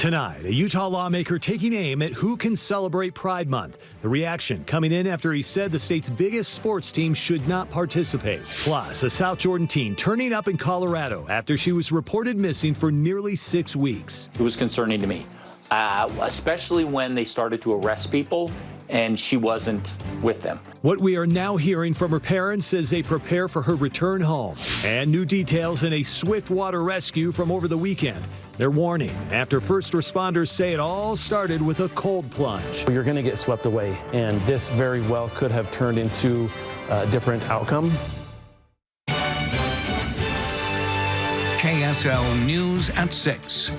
Tonight, a Utah lawmaker taking aim at who can celebrate Pride Month. The reaction coming in after he said the state's biggest sports team should not participate. Plus, a South Jordan teen turning up in Colorado after she was reported missing for nearly 6 weeks. It was concerning to me, especially when they started to arrest people and she wasn't with them. What we are now hearing from her parents as they prepare for her return home. And new details in a swift water rescue from over the weekend. They're warning after first responders say it all started with a cold plunge. You're going to get swept away, and this very well could have turned into a different outcome. KSL News at 6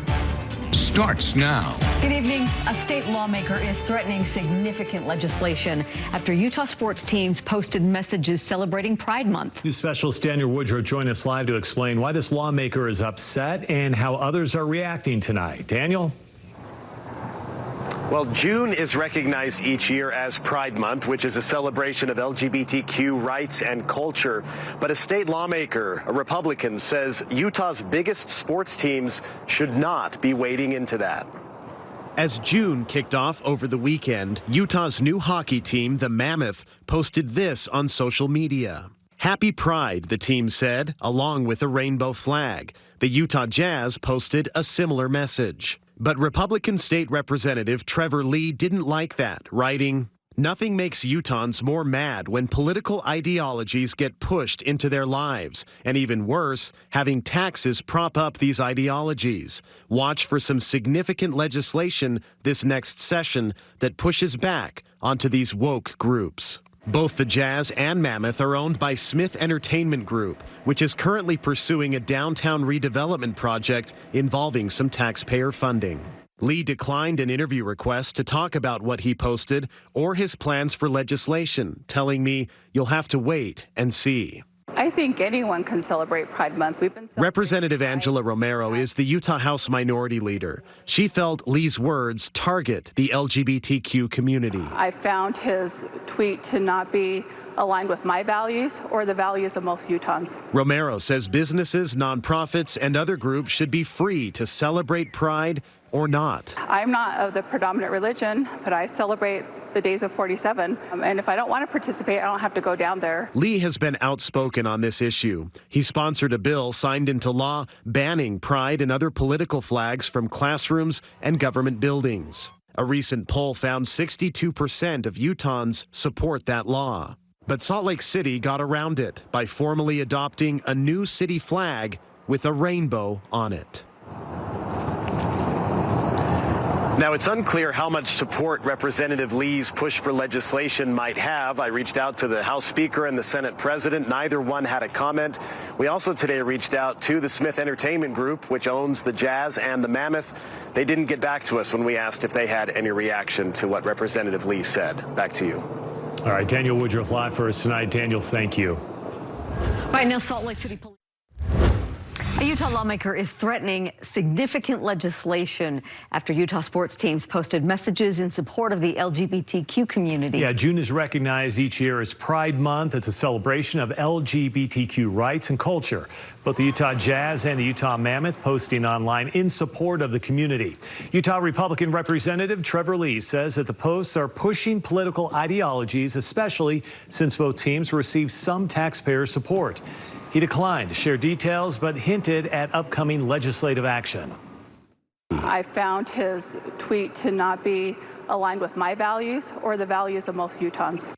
starts now. Good evening. A state lawmaker is threatening significant legislation after Utah sports teams posted messages celebrating Pride Month. News specialist Daniel Woodrow joined us live to explain why this lawmaker is upset and how others are reacting tonight. Daniel? Well, June is recognized each year as Pride Month, which is a celebration of LGBTQ rights and culture. But a state lawmaker, a Republican, says Utah's biggest sports teams should not be wading into that. As June kicked off over the weekend, Utah's new hockey team, the Mammoth, posted this on social media. Happy Pride, the team said, along with a rainbow flag. The Utah Jazz posted a similar message. But Republican State Representative Trevor Lee didn't like that, writing, "Nothing makes Utahns more mad when political ideologies get pushed into their lives, and even worse, having taxes prop up these ideologies. Watch for some significant legislation this next session that pushes back onto these woke groups." Both the Jazz and Mammoth are owned by Smith Entertainment Group, which is currently pursuing a downtown redevelopment project involving some taxpayer funding. Lee declined an interview request to talk about what he posted or his plans for legislation, telling me, "You'll have to wait and see." I think anyone can celebrate Pride Month. Representative Angela Romero is the Utah House Minority Leader. She felt Lee's words target the LGBTQ community. I found his tweet to not be aligned with my values or the values of most Utahns. Romero says businesses, nonprofits, and other groups should be free to celebrate Pride or not. I'm not of the predominant religion, but I celebrate the days of 47. And if I don't want to participate, I don't have to go down there. Lee has been outspoken on this issue. He sponsored a bill signed into law banning pride and other political flags from classrooms and government buildings. A recent poll found 62% of Utahns support that law. But Salt Lake City got around it by formally adopting a new city flag with a rainbow on it. Now, it's unclear how much support Representative Lee's push for legislation might have. I reached out to the House Speaker and the Senate President. Neither one had a comment. We also today reached out to the Smith Entertainment Group, which owns the Jazz and the Mammoth. They didn't get back to us when we asked if they had any reaction to what Representative Lee said. Back to you. All right, Daniel Woodruff live for us tonight. Daniel, thank you. All right, now Salt Lake City Police. A Utah lawmaker is threatening significant legislation after Utah sports teams posted messages in support of the LGBTQ community. Yeah, June is recognized each year as Pride Month. It's a celebration of LGBTQ rights and culture. Both the Utah Jazz and the Utah Mammoth posting online in support of the community. Utah Republican Representative Trevor Lee says that the posts are pushing political ideologies, especially since both teams receive some taxpayer support. He declined to share details, but hinted at upcoming legislative action. I found his tweet to not be aligned with my values or the values of most Utahns.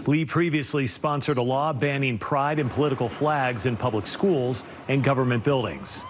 Lee previously sponsored a law banning pride and political flags in public schools and government buildings.